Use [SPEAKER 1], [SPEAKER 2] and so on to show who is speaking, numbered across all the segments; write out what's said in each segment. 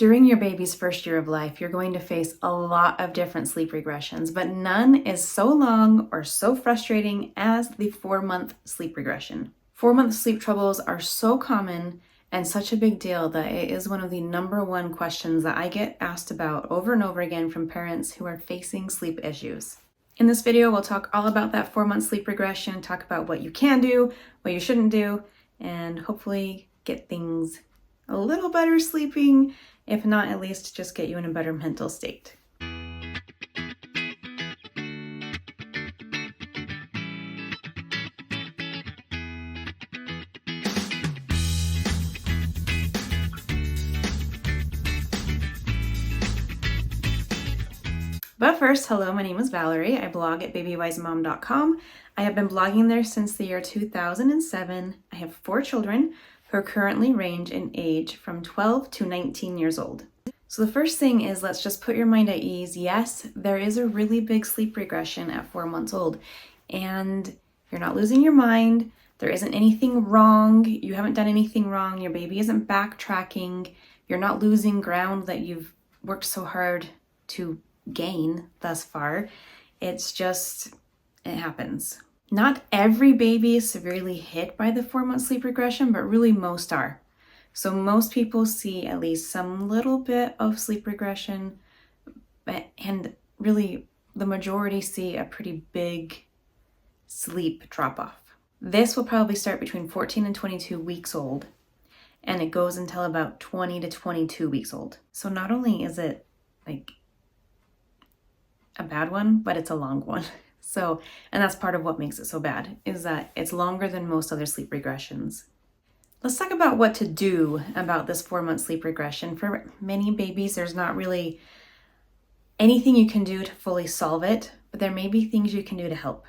[SPEAKER 1] During your baby's first year of life, you're going to face a lot of different sleep regressions, but none is so long or so frustrating as the 4-month sleep regression. 4-month sleep troubles are so common and such a big deal that it is one of the number one questions that I get asked about over and over again from parents who are facing sleep issues. In this video, we'll talk all about that 4-month sleep regression, talk about what you can do, what you shouldn't do, and hopefully get things a little better sleeping. If not, at least just get you in a better mental state. But first, hello, my name is Valerie. I blog at babywisemom.com. I have been blogging there since the year 2007. I have 4 children who currently range in age from 12 to 19 years old. So the first thing is, let's just put your mind at ease. Yes, there is a really big sleep regression at 4 months old, and you're not losing your mind. There isn't anything wrong. You haven't done anything wrong. Your baby isn't backtracking. You're not losing ground that you've worked so hard to gain thus far. It's just, it happens. Not every baby is severely hit by the 4-month sleep regression, but really most are. So most people see at least some little bit of sleep regression, and really the majority see a pretty big sleep drop-off. This will probably start between 14 and 22 weeks old, and it goes until about 20 to 22 weeks old. So not only is it like a bad one, but it's a long one. So, and that's part of what makes it so bad, is that it's longer than most other sleep regressions. Let's talk about what to do about this 4-month sleep regression. For many babies, there's not really anything you can do to fully solve it, but there may be things you can do to help.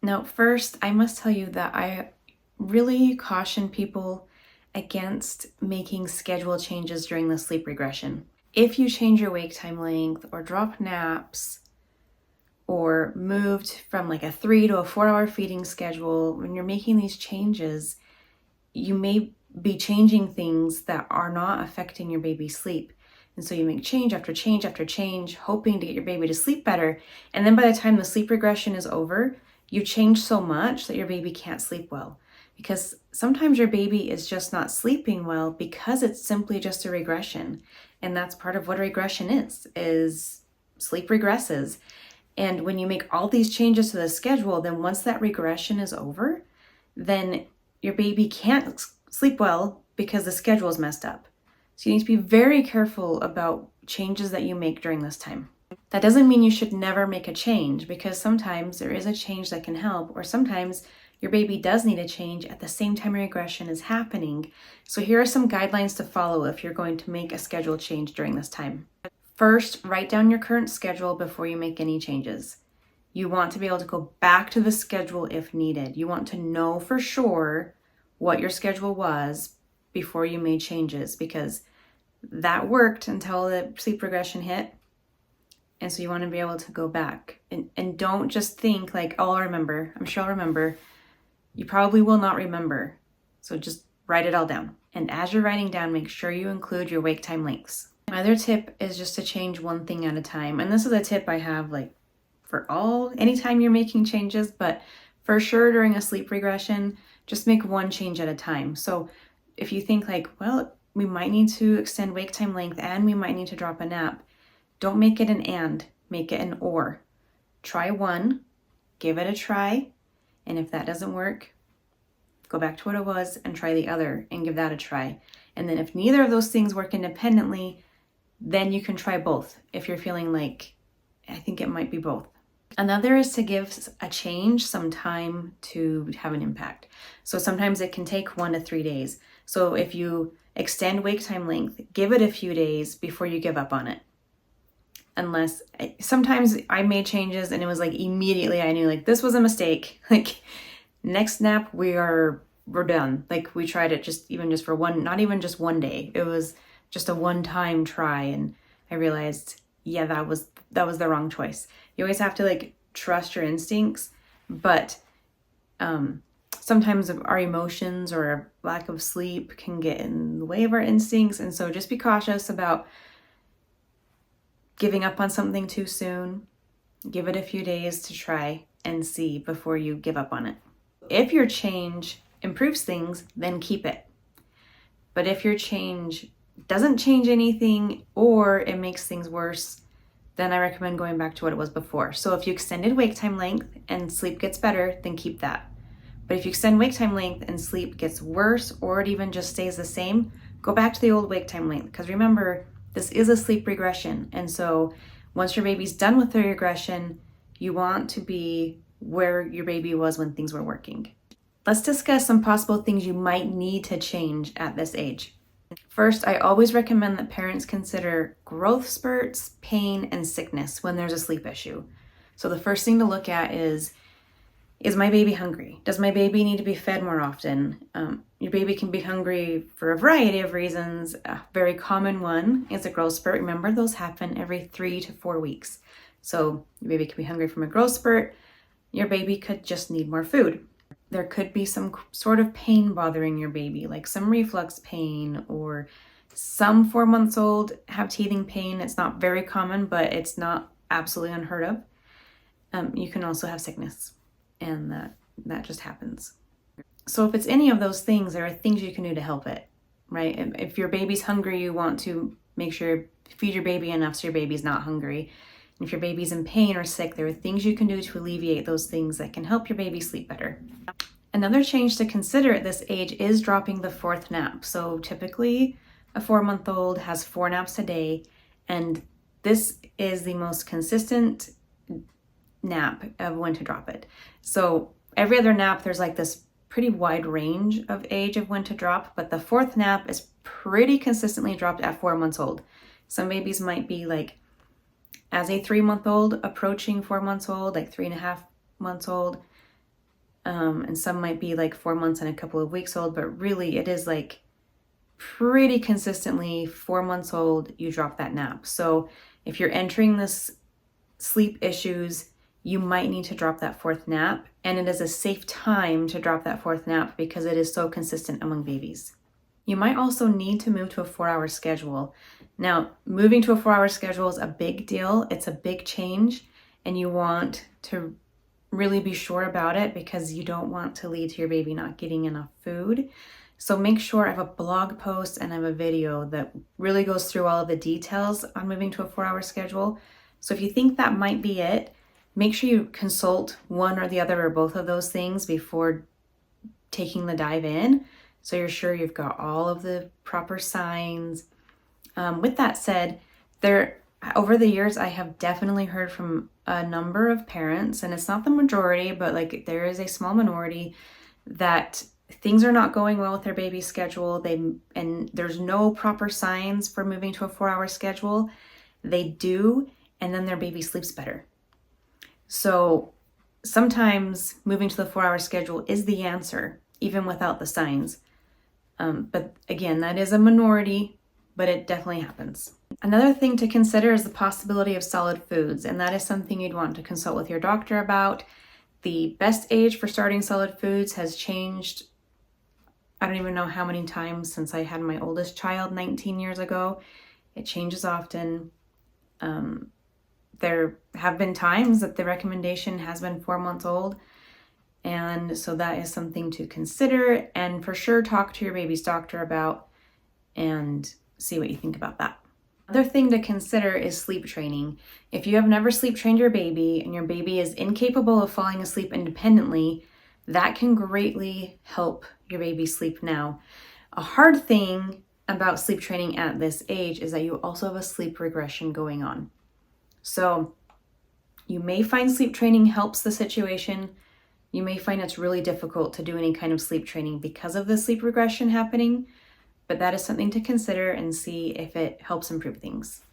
[SPEAKER 1] Now, first, I must tell you that I really caution people against making schedule changes during the sleep regression. If you change your wake time length or drop naps, or moved from like a 3 to a 4-hour feeding schedule, when you're making these changes, you may be changing things that are not affecting your baby's sleep. And so you make change after change after change, hoping to get your baby to sleep better. And then by the time the sleep regression is over, you change so much that your baby can't sleep well. Because sometimes your baby is just not sleeping well because it's simply just a regression. And that's part of what a regression is sleep regresses. And when you make all these changes to the schedule, then once that regression is over, then your baby can't sleep well because the schedule is messed up. So you need to be very careful about changes that you make during this time. That doesn't mean you should never make a change, because sometimes there is a change that can help, or sometimes your baby does need a change at the same time regression is happening. So here are some guidelines to follow if you're going to make a schedule change during this time. First, write down your current schedule before you make any changes. You want to be able to go back to the schedule if needed. You want to know for sure what your schedule was before you made changes, because that worked until the sleep regression hit. And so you want to be able to go back. And don't just think like, oh, I'll remember. I'm sure I'll remember. You probably will not remember. So just write it all down. And as you're writing down, make sure you include your wake time lengths. My other tip is just to change one thing at a time. And this is a tip I have like for anytime you're making changes, but for sure during a sleep regression, just make one change at a time. So if you think like, well, we might need to extend wake time length and we might need to drop a nap, don't make it an and, make it an or. Try one, give it a try, and if that doesn't work, go back to what it was and try the other and give that a try. And then if neither of those things work independently, then you can try both if you're feeling like, I think it might be both. Another is to give a change some time to have an impact. So sometimes it can take 1 to 3 days. So if you extend wake time length, give it a few days before you give up on it. Sometimes I made changes and it was like immediately I knew like this was a mistake. Like next nap, we're done. Like we tried it just for one, not even just 1 day. It was just a one-time try, and I realized, yeah, that was the wrong choice. You always have to like trust your instincts, but sometimes our emotions or our lack of sleep can get in the way of our instincts. And so just be cautious about giving up on something too soon. Give it a few days to try and see before you give up on it. If your change improves things, then keep it. But if your change doesn't change anything or it makes things worse, then I recommend going back to what it was before. So if you extended wake time length and sleep gets better, then keep that. But if you extend wake time length and sleep gets worse, or it even just stays the same, go back to the old wake time length. Because remember, this is a sleep regression. And so once your baby's done with the regression, you want to be where your baby was when things were working. Let's discuss some possible things you might need to change at this age. First, I always recommend that parents consider growth spurts, pain, and sickness when there's a sleep issue. So the first thing to look at is my baby hungry? Does my baby need to be fed more often? Your baby can be hungry for a variety of reasons. A very common one is a growth spurt. Remember, those happen every 3 to 4 weeks. So your baby could be hungry from a growth spurt. Your baby could just need more food. There could be some sort of pain bothering your baby, like some reflux pain, or some 4 months old have teething pain. It's not very common, but it's not absolutely unheard of. You can also have sickness, and that just happens. So if it's any of those things, there are things you can do to help it, right? If your baby's hungry, you want to make sure you feed your baby enough so your baby's not hungry. And if your baby's in pain or sick, there are things you can do to alleviate those things that can help your baby sleep better. Another change to consider at this age is dropping the 4th nap. So typically a 4-month-old has 4 naps a day, and this is the most consistent nap of when to drop it. So every other nap, there's like this pretty wide range of age of when to drop, but the 4th nap is pretty consistently dropped at 4 months old. Some babies might be like as a 3-month-old approaching 4 months old, like 3.5 months old. And some might be like 4 months and a couple of weeks old, but really it is like pretty consistently 4 months old, you drop that nap. So if you're entering this sleep issues, you might need to drop that 4th nap. And it is a safe time to drop that 4th nap because it is so consistent among babies. You might also need to move to a 4-hour schedule. Now, moving to a 4-hour schedule is a big deal. It's a big change, and you want to really be sure about it because you don't want to lead to your baby not getting enough food. So make sure I have a blog post and I have a video that really goes through all of the details on moving to a 4-hour schedule. So if you think that might be it, make sure you consult one or the other or both of those things before taking the dive in, so you're sure you've got all of the proper signs. With that said, over the years, I have definitely heard from a number of parents, and it's not the majority, but like there is a small minority that things are not going well with their baby's schedule. And there's no proper signs for moving to a 4-hour schedule. They do, and then their baby sleeps better. So sometimes moving to the 4-hour schedule is the answer, even without the signs. But again, that is a minority, but it definitely happens. Another thing to consider is the possibility of solid foods, and that is something you'd want to consult with your doctor about. The best age for starting solid foods has changed. I don't even know how many times since I had my oldest child 19 years ago. It changes often. There have been times that the recommendation has been 4 months old, and so that is something to consider, and for sure talk to your baby's doctor about and see what you think about that. Another thing to consider is sleep training. If you have never sleep trained your baby and your baby is incapable of falling asleep independently, that can greatly help your baby sleep now. A hard thing about sleep training at this age is that you also have a sleep regression going on. So you may find sleep training helps the situation. You may find it's really difficult to do any kind of sleep training because of the sleep regression happening. But that is something to consider and see if it helps improve things.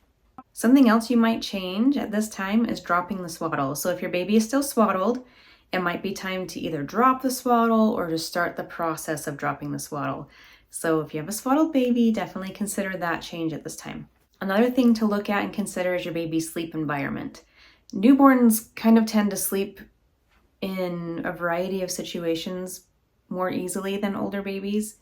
[SPEAKER 1] Something else you might change at this time is dropping the swaddle. So if your baby is still swaddled, it might be time to either drop the swaddle or to start the process of dropping the swaddle. So if you have a swaddled baby, definitely consider that change at this time. Another thing to look at and consider is your baby's sleep environment. Newborns kind of tend to sleep in a variety of situations more easily than older babies.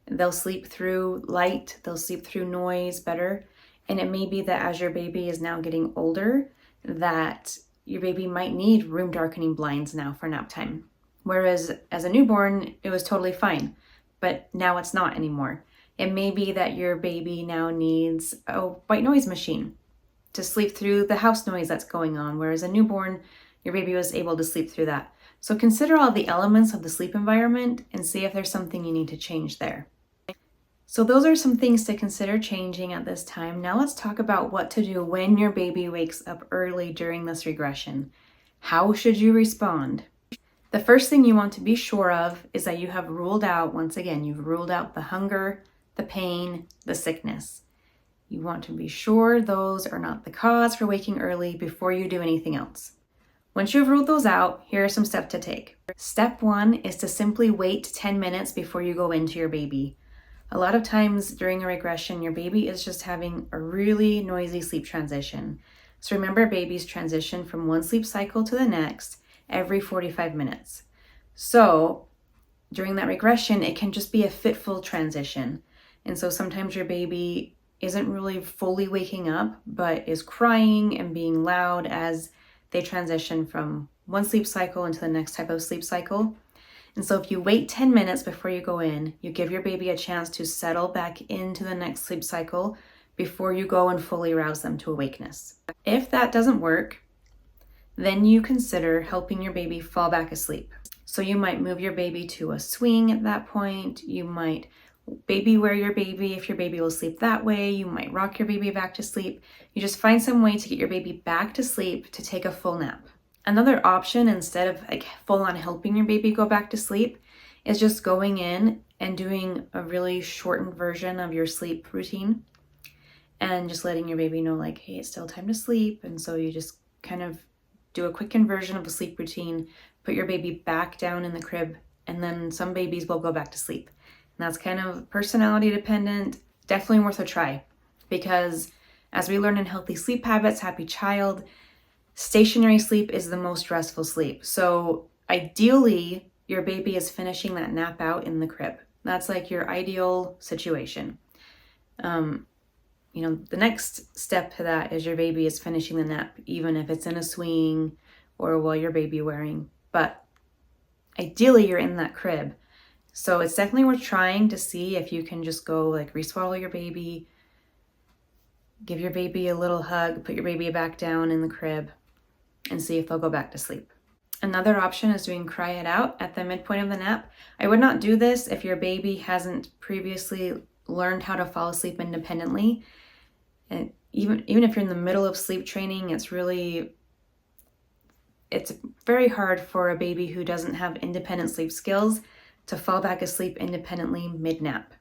[SPEAKER 1] They'll sleep through light, they'll sleep through noise better. And it may be that as your baby is now getting older, that your baby might need room darkening blinds now for nap time. Whereas as a newborn, it was totally fine, but now it's not anymore. It may be that your baby now needs a white noise machine to sleep through the house noise that's going on, whereas a newborn, your baby was able to sleep through that. So consider all the elements of the sleep environment and see if there's something you need to change there. So those are some things to consider changing at this time. Now let's talk about what to do when your baby wakes up early during this regression. How should you respond? The first thing you want to be sure of is that you have ruled out, once again, you've ruled out the hunger, the pain, the sickness. You want to be sure those are not the cause for waking early before you do anything else. Once you've ruled those out, here are some steps to take. Step 1 is to simply wait 10 minutes before you go into your baby. A lot of times during a regression, your baby is just having a really noisy sleep transition. So remember, babies transition from one sleep cycle to the next every 45 minutes. So during that regression, it can just be a fitful transition. And so sometimes your baby isn't really fully waking up, but is crying and being loud as they transition from one sleep cycle into the next type of sleep cycle. And so if you wait 10 minutes before you go in, you give your baby a chance to settle back into the next sleep cycle before you go and fully rouse them to awakeness. If that doesn't work, then you consider helping your baby fall back asleep. So you might move your baby to a swing at that point. You might baby wear your baby if your baby will sleep that way. You might rock your baby back to sleep. You just find some way to get your baby back to sleep to take a full nap. Another option, instead of like full on helping your baby go back to sleep, is just going in and doing a really shortened version of your sleep routine and just letting your baby know like, hey, it's still time to sleep. And so you just kind of do a quick conversion of a sleep routine, put your baby back down in the crib, and then some babies will go back to sleep. And that's kind of personality dependent, definitely worth a try, because as we learn in Healthy Sleep Habits, Happy Child, stationary sleep is the most restful sleep. So ideally, your baby is finishing that nap out in the crib. That's like your ideal situation. The next step to that is your baby is finishing the nap, even if it's in a swing or while you're baby wearing. But ideally, you're in that crib. So it's definitely worth trying to see if you can just go like reswaddle your baby, give your baby a little hug, put your baby back down in the crib, and see if they'll go back to sleep. Another option is doing cry it out at the midpoint of the nap. I would not do this if your baby hasn't previously learned how to fall asleep independently. And even if you're in the middle of sleep training, it's very hard for a baby who doesn't have independent sleep skills to fall back asleep independently mid-nap.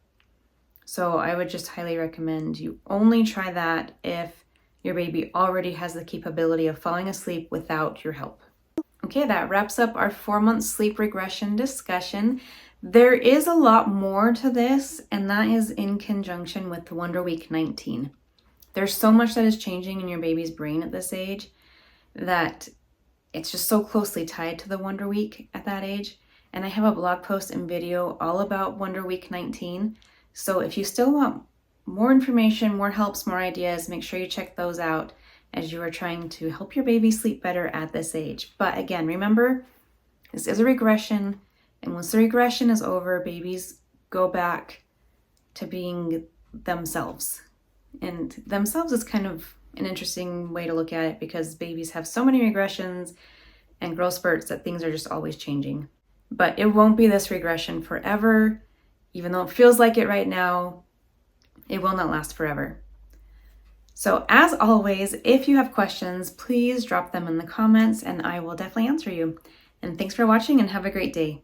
[SPEAKER 1] So I would just highly recommend you only try that if your baby already has the capability of falling asleep without your help. Okay, that wraps up our 4-month sleep regression discussion. There is a lot more to this, and that is in conjunction with the Wonder Week 19. There's so much that is changing in your baby's brain at this age that it's just so closely tied to the Wonder Week at that age. And I have a blog post and video all about Wonder Week 19. So if you still want more information, more helps, more ideas, make sure you check those out as you are trying to help your baby sleep better at this age. But again, remember, this is a regression. And once the regression is over, babies go back to being themselves. And themselves is kind of an interesting way to look at it because babies have so many regressions and growth spurts that things are just always changing. But it won't be this regression forever. Even though it feels like it right now, it will not last forever. So as always, if you have questions, please drop them in the comments and I will definitely answer you. And thanks for watching and have a great day.